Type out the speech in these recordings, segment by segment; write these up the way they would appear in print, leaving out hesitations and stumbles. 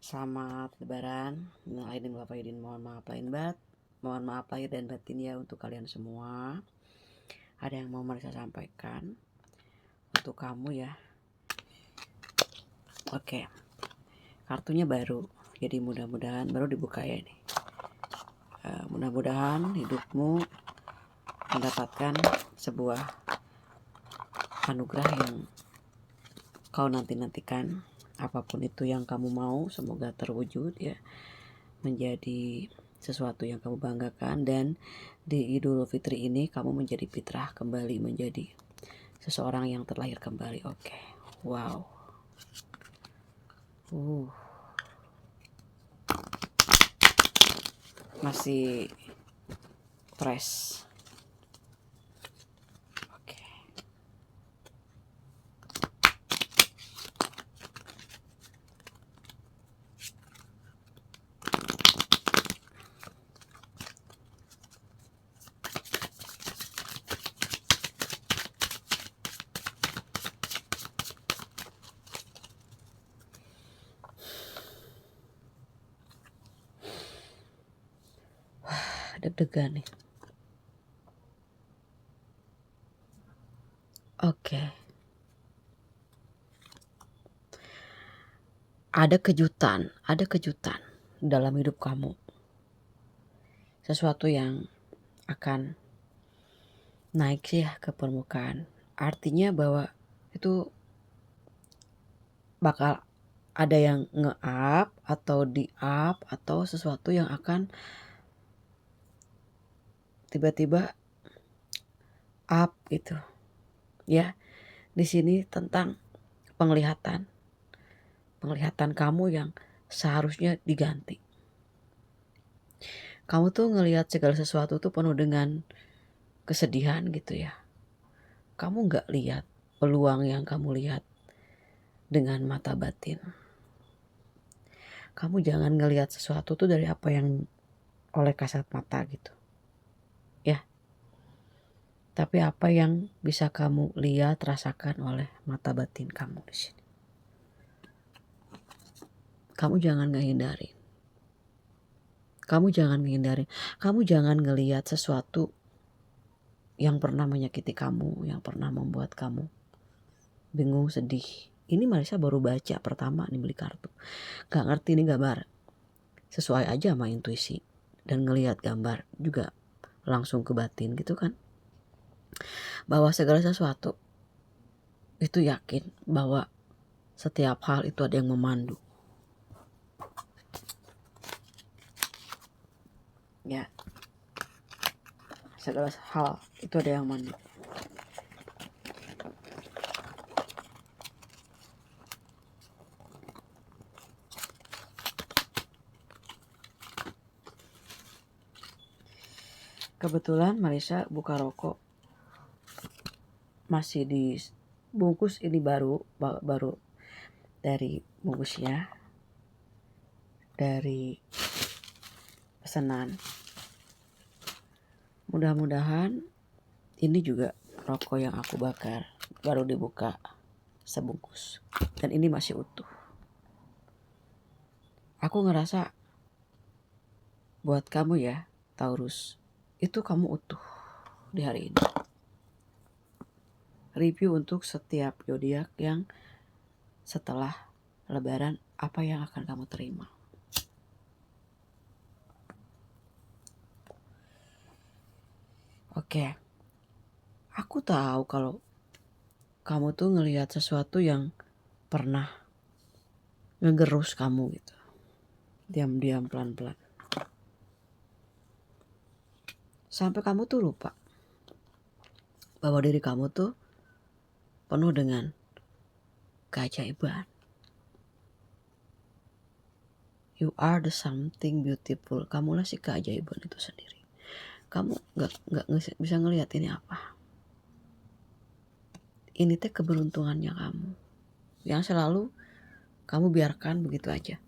Selamat Lebaran. Minal aidin wal faizin. Mohon maaf lahir dan batin ya untuk kalian semua. Ada yang mau Marisa sampaikan untuk kamu ya. Oke, kartunya baru, jadi mudah-mudahan baru dibuka ya ini. Mudah-mudahan hidupmu mendapatkan sebuah anugerah yang kau nanti-nantikan. Apapun itu yang kamu mau, semoga terwujud ya, menjadi sesuatu yang kamu banggakan. Dan di Idul Fitri ini kamu menjadi fitrah kembali, menjadi seseorang yang terlahir kembali. Oke, wow, masih fresh. Oke, deg-degan nih. Oke. Ada kejutan dalam hidup kamu. Sesuatu yang akan naik sih ya ke permukaan. Artinya bahwa itu bakal ada yang nge-up atau di-up atau sesuatu yang akan tiba-tiba up gitu. Ya, di sini tentang penglihatan kamu yang seharusnya diganti. Kamu tuh ngelihat segala sesuatu tuh penuh dengan kesedihan gitu ya. Kamu gak lihat peluang yang kamu lihat dengan mata batin. Kamu jangan ngelihat sesuatu tuh dari apa yang oleh kasat mata gitu. Ya. Tapi apa yang bisa kamu lihat, rasakan oleh mata batin kamu di sini. Kamu jangan ngehindarin. Kamu jangan ngelihat sesuatu yang pernah menyakiti kamu, yang pernah membuat kamu bingung, sedih. Ini Marisa baru baca pertama nih beli kartu. Gak ngerti nih gambar. Sesuai aja sama intuisi. Dan ngelihat gambar juga langsung ke batin gitu kan. Bahwa segala sesuatu itu yakin bahwa setiap hal itu ada yang memandu. Ya. Segala hal itu ada yang memandu. Kebetulan Marisa buka rokok masih dibungkus, ini baru dari bungkusnya, dari pesanan. Mudah-mudahan ini juga rokok yang aku bakar baru dibuka sebungkus dan ini masih utuh. Aku ngerasa buat kamu ya Taurus, itu kamu utuh di hari ini. Review untuk setiap zodiak yang setelah Lebaran, apa yang akan kamu terima. Oke. Aku tahu kalau kamu tuh ngelihat sesuatu yang pernah ngegerus kamu gitu. Diam-diam, pelan-pelan. Sampai kamu tuh lupa bahwa diri kamu tuh penuh dengan keajaiban. You are the something beautiful. Kamulah si keajaiban itu sendiri. Kamu gak bisa ngelihat ini apa. Ini teh keberuntungannya kamu. Yang selalu kamu biarkan begitu aja.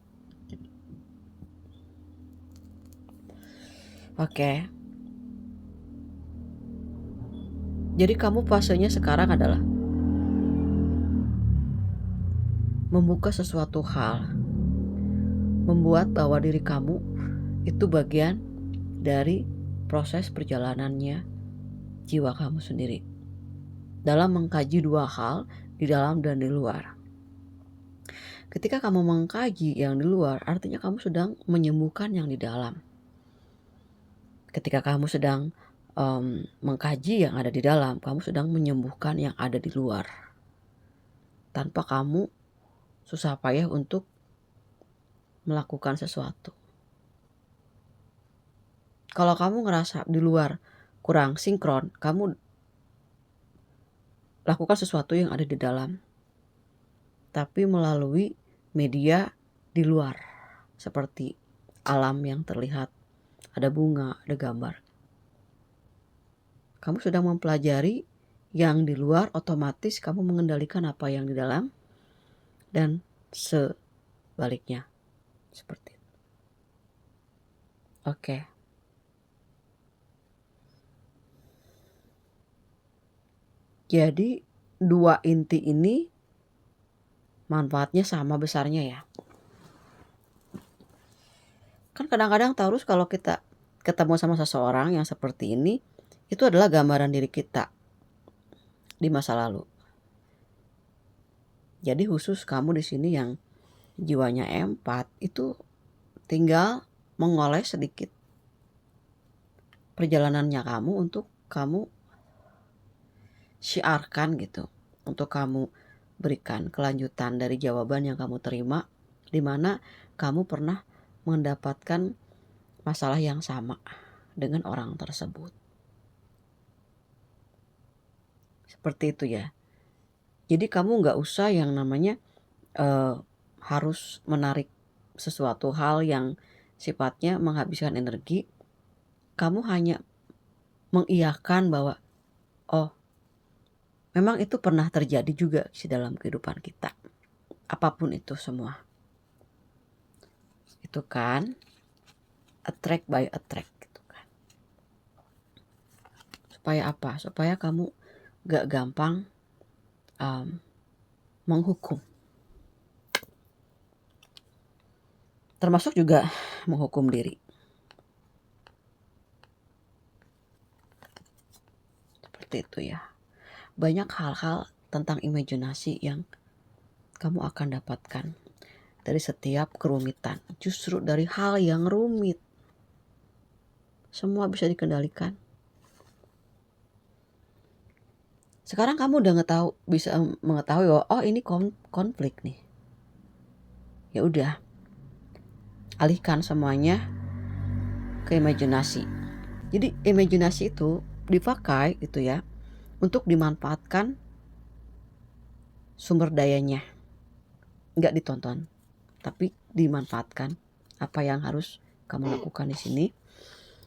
Oke. Jadi kamu fasenya sekarang adalah membuka sesuatu hal membuat bahwa diri kamu itu bagian dari proses perjalanannya jiwa kamu sendiri. Dalam mengkaji dua hal, di dalam dan di luar. Ketika kamu mengkaji yang di luar, artinya kamu sedang menyembuhkan yang di dalam. Ketika kamu sedang mengkaji yang ada di dalam, kamu sedang menyembuhkan yang ada di luar. Tanpa kamu susah payah untuk melakukan sesuatu. Kalau kamu ngerasa di luar kurang sinkron, kamu lakukan sesuatu yang ada di dalam. Tapi melalui media di luar. Seperti alam yang terlihat. Ada bunga, ada gambar. Kamu sedang mempelajari yang di luar, otomatis kamu mengendalikan apa yang di dalam. Dan sebaliknya. Seperti itu. Oke. Jadi dua inti ini manfaatnya sama besarnya ya. Kan kadang-kadang Taurus kalau kita ketemu sama seseorang yang seperti ini, itu adalah gambaran diri kita di masa lalu. Jadi khusus kamu di sini yang jiwanya empat, itu tinggal mengoles sedikit perjalanannya kamu untuk kamu syiarkan gitu. Untuk kamu berikan kelanjutan dari jawaban yang kamu terima, di mana kamu pernah mendapatkan masalah yang sama dengan orang tersebut. Seperti itu ya. Jadi kamu gak usah yang namanya harus menarik sesuatu hal yang sifatnya menghabiskan energi. Kamu hanya mengiyakan bahwa oh, memang itu pernah terjadi juga di dalam kehidupan kita. Apapun itu semua. Itu kan attract by attract gitu kan. Supaya apa? Supaya kamu gak gampang menghukum. Termasuk juga menghukum diri. Seperti itu ya. Banyak hal-hal tentang imajinasi yang kamu akan dapatkan dari setiap kerumitan. Justru dari hal yang rumit, semua bisa dikendalikan. Sekarang kamu udah bisa mengetahui bahwa oh ini konflik nih. Ya udah, alihkan semuanya ke imajinasi. Jadi imajinasi itu dipakai gitu ya untuk dimanfaatkan sumber dayanya. Enggak ditonton, tapi dimanfaatkan apa yang harus kamu lakukan di sini.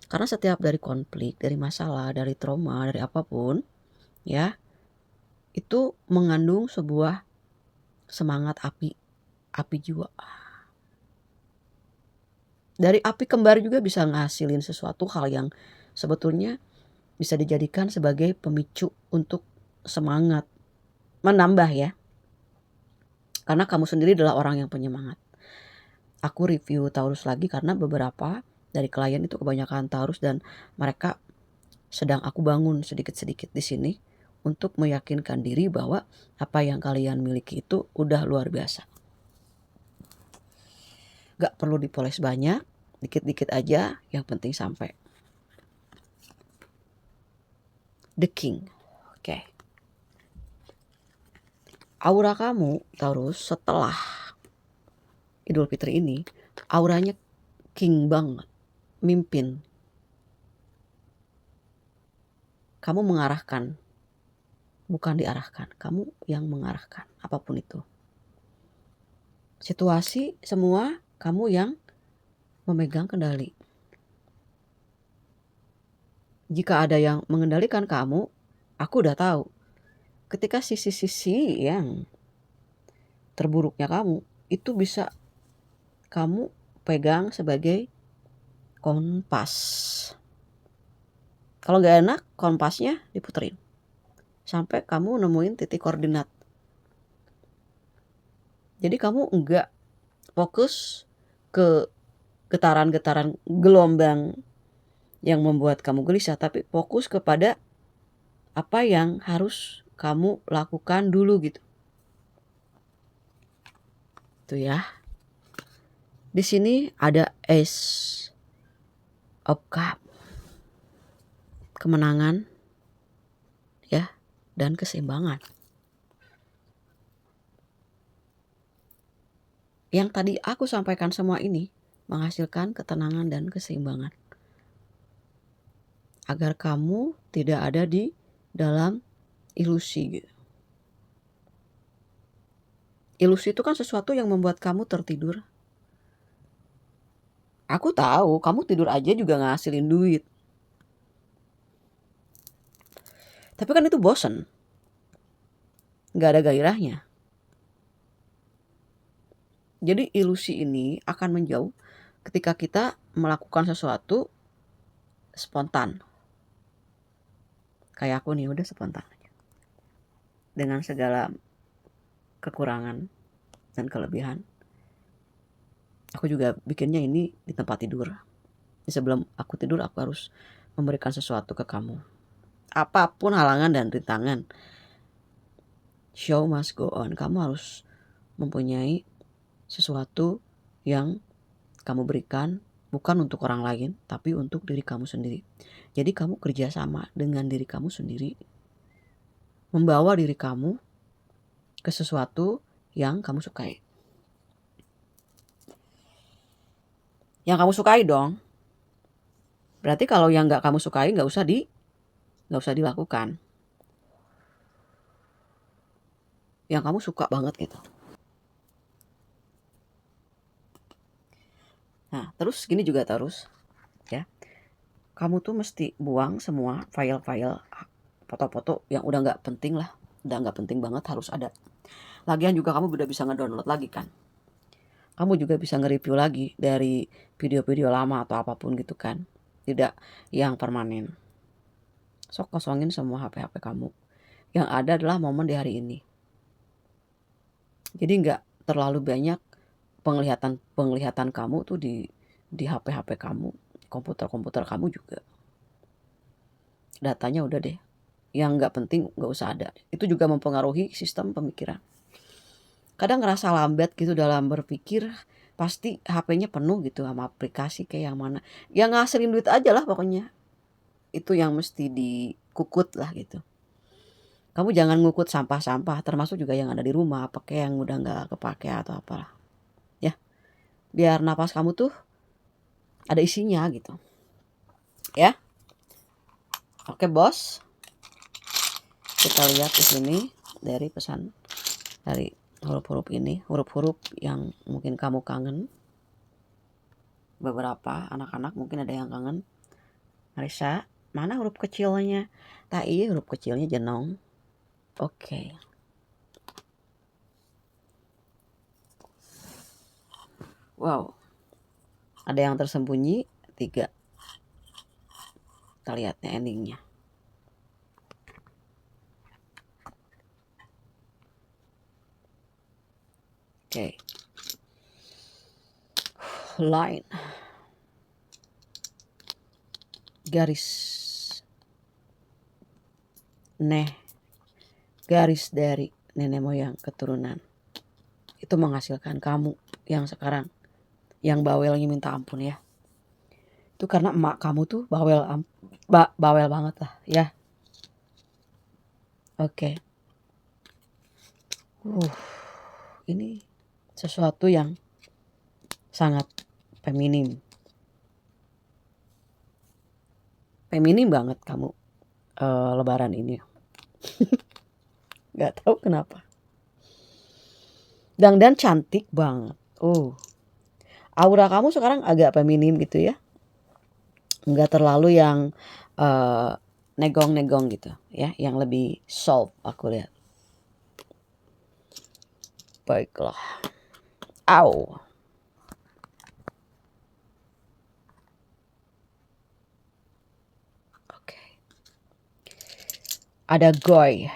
Karena setiap dari konflik, dari masalah, dari trauma, dari apapun ya, itu mengandung sebuah semangat api jiwa. Dari api kembar juga bisa ngasilin sesuatu hal yang sebetulnya bisa dijadikan sebagai pemicu untuk semangat, menambah ya. Karena kamu sendiri adalah orang yang penyemangat. Aku review Taurus lagi karena beberapa dari klien itu kebanyakan Taurus dan mereka sedang aku bangun sedikit-sedikit di sini untuk meyakinkan diri bahwa apa yang kalian miliki itu udah luar biasa. Gak perlu dipoles banyak, dikit-dikit aja, yang penting sampai. The King. Oke. Aura kamu, Taurus, setelah Idul Fitri ini, auranya king banget. Mimpin. Kamu mengarahkan. Bukan diarahkan. Kamu yang mengarahkan. Apapun itu. Situasi semua kamu yang memegang kendali. Jika ada yang mengendalikan kamu, aku udah tahu. Ketika sisi-sisi yang terburuknya kamu, itu bisa kamu pegang sebagai kompas. Kalau gak enak, kompasnya diputerin. Sampai kamu nemuin titik koordinat. Jadi kamu enggak fokus ke getaran-getaran gelombang yang membuat kamu gelisah, tapi fokus kepada apa yang harus kamu lakukan dulu gitu. Tuh ya. Di sini ada Ace of Cup. Kemenangan ya, dan keseimbangan. Yang tadi aku sampaikan semua ini menghasilkan ketenangan dan keseimbangan. Agar kamu tidak ada di dalam ilusi gitu. Ilusi itu kan sesuatu yang membuat kamu tertidur. Aku tahu kamu tidur aja juga ngasilin duit. Tapi kan itu bosen. Gak ada gairahnya. Jadi ilusi ini akan menjauh ketika kita melakukan sesuatu spontan. Kayak aku nih udah spontan aja. Dengan segala kekurangan dan kelebihan. Aku juga bikinnya ini di tempat tidur. Sebelum aku tidur aku harus memberikan sesuatu ke kamu. Apapun halangan dan rintangan, show must go on. Kamu harus mempunyai sesuatu yang kamu berikan bukan untuk orang lain, tapi untuk diri kamu sendiri. Jadi kamu kerjasama dengan diri kamu sendiri, membawa diri kamu ke sesuatu yang kamu sukai. Yang kamu sukai dong. Berarti kalau yang nggak kamu sukai nggak usah dilakukan. Yang kamu suka banget gitu. Nah, terus gini juga terus ya. Kamu tuh mesti buang semua file-file foto-foto yang udah nggak penting lah. Udah nggak penting banget harus ada. Lagian juga kamu udah bisa ngedownload lagi kan. Kamu juga bisa nge-review lagi dari video-video lama atau apapun gitu kan. Tidak yang permanen. Sok kosongin semua HP-HP kamu. Yang ada adalah momen di hari ini. Jadi nggak terlalu banyak penglihatan kamu tuh di HP-HP kamu, komputer kamu juga. Datanya udah deh. Yang nggak penting nggak usah ada. Itu juga mempengaruhi sistem pemikiran. Kadang ngerasa lambat gitu dalam berpikir, pasti HP-nya penuh gitu sama aplikasi kayak yang mana. Yang ngasilin duit aja lah pokoknya. Itu yang mesti dikukut lah gitu. Kamu jangan ngukut sampah-sampah, termasuk juga yang ada di rumah, pakai yang udah nggak kepake atau apalah. Ya, biar napas kamu tuh ada isinya gitu. Ya. Oke, bos. Kita lihat di sini dari pesan dari huruf-huruf ini, huruf-huruf yang mungkin kamu kangen. Beberapa anak-anak mungkin ada yang kangen. Marisa, mana huruf kecilnya? Tak iya huruf kecilnya jenong. Oke. Wow. Ada yang tersembunyi 3. Kita lihatnya endingnya. Oke. Line. Garis. Garis dari nenek moyang keturunan. Itu menghasilkan kamu yang sekarang yang bawelnya minta ampun ya. Itu karena emak kamu tuh bawel banget lah ya. Oke. Ini sesuatu yang sangat feminim. Feminim banget kamu lebaran ini. Gak tahu kenapa. Dan cantik banget. Aura kamu sekarang agak feminim gitu ya. Nggak terlalu yang negong-negong gitu ya. Yang lebih soft aku lihat. Baiklah. Au. Oke. Ada goy.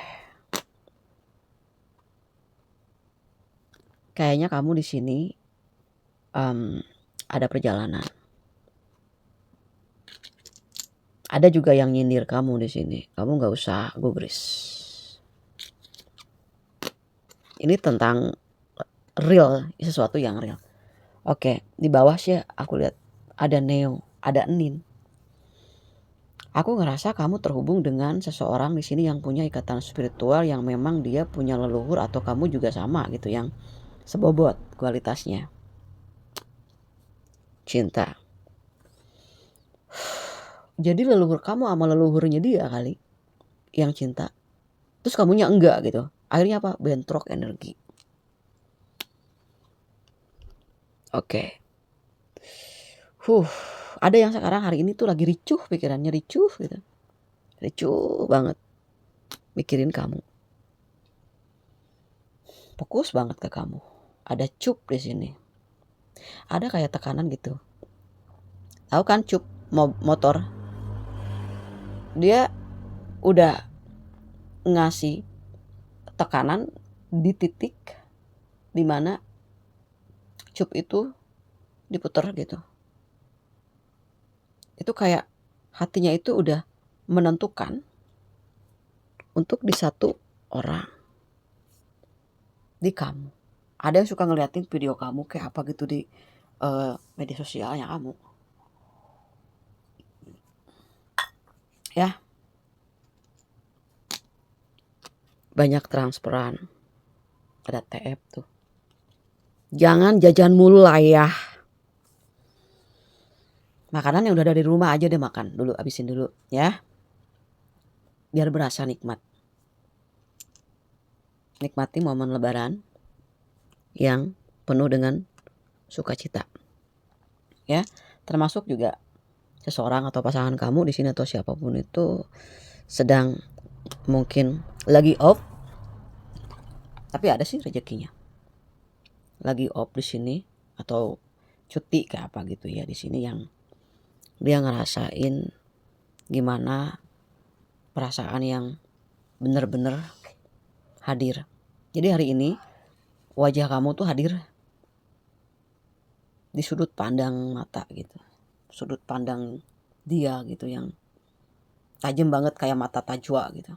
Kayaknya kamu di sini ada perjalanan. Ada juga yang nyindir kamu di sini. Kamu nggak usah gubris. Ini tentang real, sesuatu yang real. Oke, di bawah sih aku lihat ada Neo, ada Enin. Aku ngerasa kamu terhubung dengan seseorang di sini yang punya ikatan spiritual, yang memang dia punya leluhur atau kamu juga sama gitu, yang sebobot kualitasnya. Cinta. Jadi leluhur kamu sama leluhurnya dia kali yang cinta. Terus kamunya enggak gitu. Akhirnya apa? Bentrok energi. Oke. Ada yang sekarang hari ini tuh lagi ricuh, pikirannya ricuh gitu. Ricuh banget mikirin kamu. Fokus banget ke kamu. Ada cup di sini. Ada kayak tekanan gitu. Tahu kan cup motor? Dia udah ngasih tekanan di titik dimana cup itu diputar gitu. Itu kayak hatinya itu udah menentukan untuk di satu orang, di kamu. Ada yang suka ngeliatin video kamu kayak apa gitu di media sosialnya kamu. Ya, banyak transferan. Ada TF tuh. Jangan jajan mulu lah ya. Makanan yang udah dari rumah aja deh makan dulu, habisin dulu ya. Biar berasa nikmat. Nikmati momen lebaran yang penuh dengan sukacita. Ya, termasuk juga seseorang atau pasangan kamu di sini atau siapapun itu sedang mungkin lagi off. Tapi ada sih rezekinya. Lagi off di sini atau cuti kayak apa gitu ya di sini, yang dia ngerasain gimana perasaan yang bener-bener hadir. Jadi hari ini wajah kamu tuh hadir di sudut pandang mata gitu. Sudut pandang dia gitu yang tajam banget kayak mata tajwa gitu.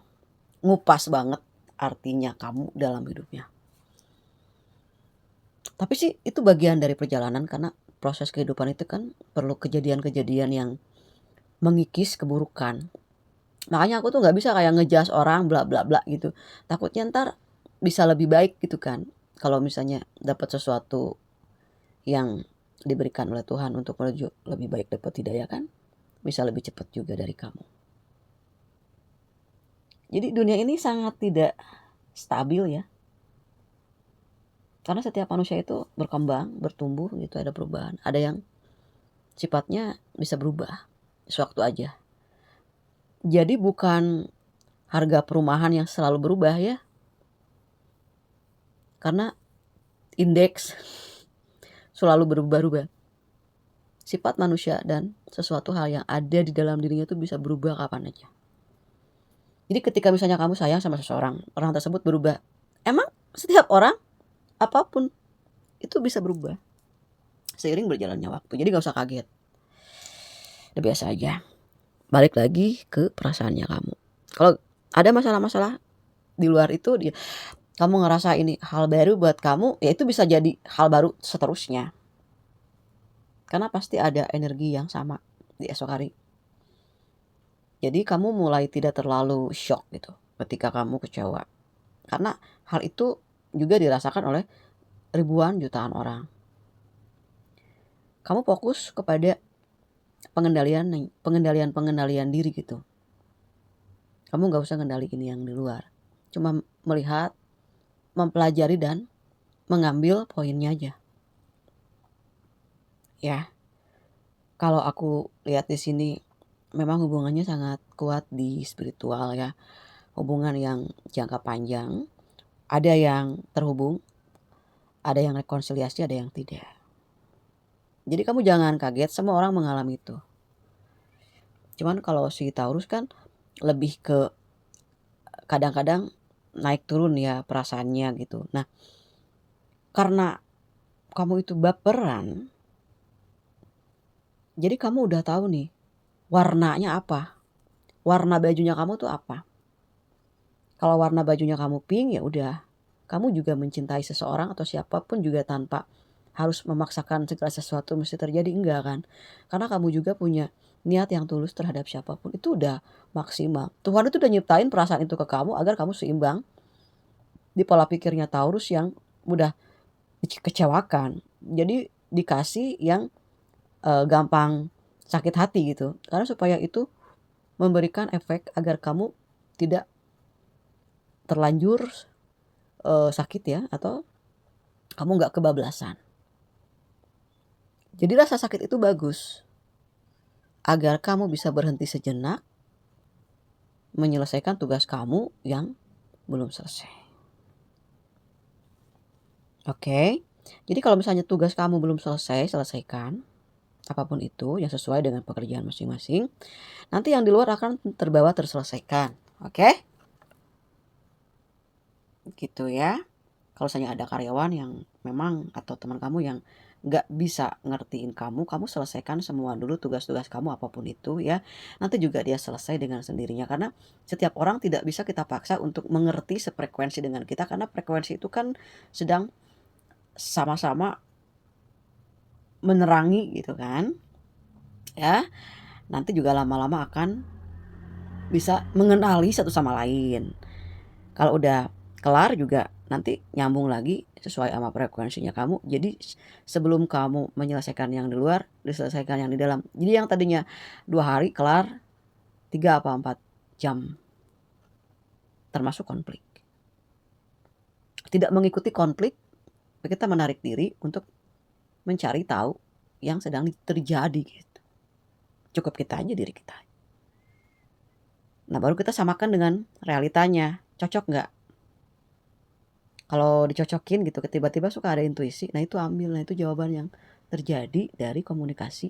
Ngupas banget artinya kamu dalam hidupnya. Tapi sih itu bagian dari perjalanan, karena proses kehidupan itu kan perlu kejadian-kejadian yang mengikis keburukan. Makanya aku tuh nggak bisa kayak ngejas orang bla bla bla gitu. Takutnya ntar bisa lebih baik gitu kan. Kalau misalnya dapat sesuatu yang diberikan oleh Tuhan untuk menuju lebih baik, dapat hidayah kan, bisa lebih cepat juga dari kamu. Jadi dunia ini sangat tidak stabil ya. Karena setiap manusia itu berkembang, bertumbuh gitu, ada perubahan. Ada yang sifatnya bisa berubah sewaktu aja. Jadi bukan harga perumahan yang selalu berubah ya. Karena indeks selalu berubah-ubah. Sifat manusia dan sesuatu hal yang ada di dalam dirinya itu bisa berubah kapan aja. Jadi ketika misalnya kamu sayang sama seseorang, orang tersebut berubah. Emang setiap orang apapun itu bisa berubah seiring berjalannya waktu. Jadi gak usah kaget. Udah biasa aja. Balik lagi ke perasaannya kamu. Kalau ada masalah-masalah di luar itu, kamu ngerasa ini hal baru buat kamu, ya itu bisa jadi hal baru seterusnya. Karena pasti ada energi yang sama di esok hari. Jadi kamu mulai tidak terlalu shock gitu ketika kamu kecewa. Karena hal itu juga dirasakan oleh ribuan jutaan orang. Kamu fokus kepada pengendalian diri gitu. Kamu gak usah ngendaliin yang di luar. Cuma melihat, mempelajari dan mengambil poinnya aja. Ya. Kalau aku lihat di sini memang hubungannya sangat kuat di spiritual ya. Hubungan yang jangka panjang. Ada yang terhubung, ada yang rekonsiliasi, ada yang tidak. Jadi kamu jangan kaget, semua orang mengalami itu. Cuman kalau si Taurus kan lebih ke kadang-kadang naik turun ya perasaannya gitu. Nah, karena kamu itu baperan, Jadi kamu udah tahu nih, warnanya apa, warna bajunya kamu tuh apa. Kalau warna bajunya kamu pink, ya udah, kamu juga mencintai seseorang atau siapapun juga tanpa harus memaksakan segala sesuatu mesti terjadi, enggak kan. Karena kamu juga punya niat yang tulus terhadap siapapun, itu udah maksimal. Tuhan itu udah nyiptain perasaan itu ke kamu agar kamu seimbang di pola pikirnya Taurus yang mudah dikecewakan. Jadi dikasih yang gampang sakit hati gitu. Karena supaya itu memberikan efek agar kamu tidak terlanjur sakit ya, atau kamu nggak kebablasan. Jadi rasa sakit itu bagus agar kamu bisa berhenti sejenak menyelesaikan tugas kamu yang belum selesai. Oke, jadi kalau misalnya tugas kamu belum selesai, selesaikan apapun itu yang sesuai dengan pekerjaan masing-masing. Nanti yang di luar akan terbawa terselesaikan. Oke, gitu ya. Kalau misalnya ada karyawan yang memang atau teman kamu yang nggak bisa ngertiin kamu, kamu selesaikan semua dulu tugas-tugas kamu apapun itu ya. Nanti juga dia selesai dengan sendirinya karena setiap orang tidak bisa kita paksa untuk mengerti sefrekuensi dengan kita karena frekuensi itu kan sedang sama-sama menerangi gitu kan. Ya, nanti juga lama-lama akan bisa mengenali satu sama lain. Kalau udah kelar juga nanti nyambung lagi sesuai sama frekuensinya kamu. Jadi sebelum kamu menyelesaikan yang di luar, diselesaikan yang di dalam. Jadi yang tadinya 2 hari kelar 3 apa 4 jam. Termasuk konflik. Tidak mengikuti konflik, kita menarik diri untuk mencari tahu yang sedang terjadi gitu. Cukup kita aja, diri kita. Nah baru kita samakan dengan realitanya. Cocok nggak? Kalau dicocokin gitu tiba-tiba suka ada intuisi, nah itu ambil, nah itu jawaban yang terjadi dari komunikasi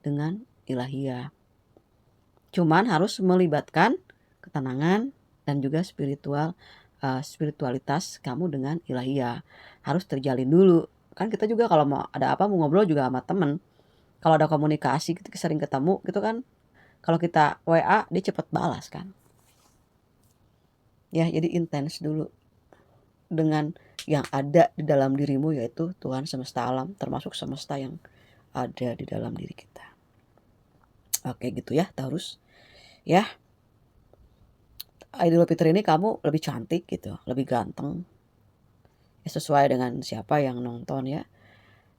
dengan ilahiyah. Cuman harus melibatkan ketenangan dan juga spiritualitas kamu dengan ilahiyah. Harus terjalin dulu. Kan kita juga kalau mau ada apa mau ngobrol juga sama temen. Kalau ada komunikasi kita sering ketemu gitu kan. Kalau kita WA dia cepet balas kan. Ya jadi intens dulu dengan yang ada di dalam dirimu, yaitu Tuhan semesta alam, termasuk semesta yang ada di dalam diri kita. Oke gitu ya Taurus. Ya, Idul Fitri ini kamu lebih cantik gitu, lebih ganteng. Ya, sesuai dengan siapa yang nonton ya.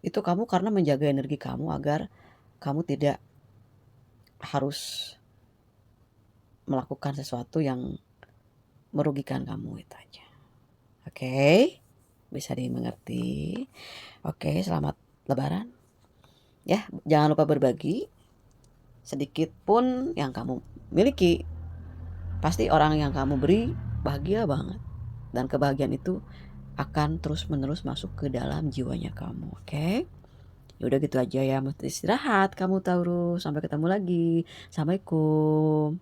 Itu kamu karena menjaga energi kamu agar kamu tidak harus melakukan sesuatu yang merugikan kamu, itu aja. Oke, bisa dimengerti. Oke, selamat Lebaran. Ya, jangan lupa berbagi. Sedikit pun yang kamu miliki, pasti orang yang kamu beri bahagia banget. Dan kebahagiaan itu akan terus-menerus masuk ke dalam jiwanya kamu, oke? Ya udah gitu aja ya, mesti istirahat kamu Taurus. Sampai ketemu lagi. Assalamualaikum.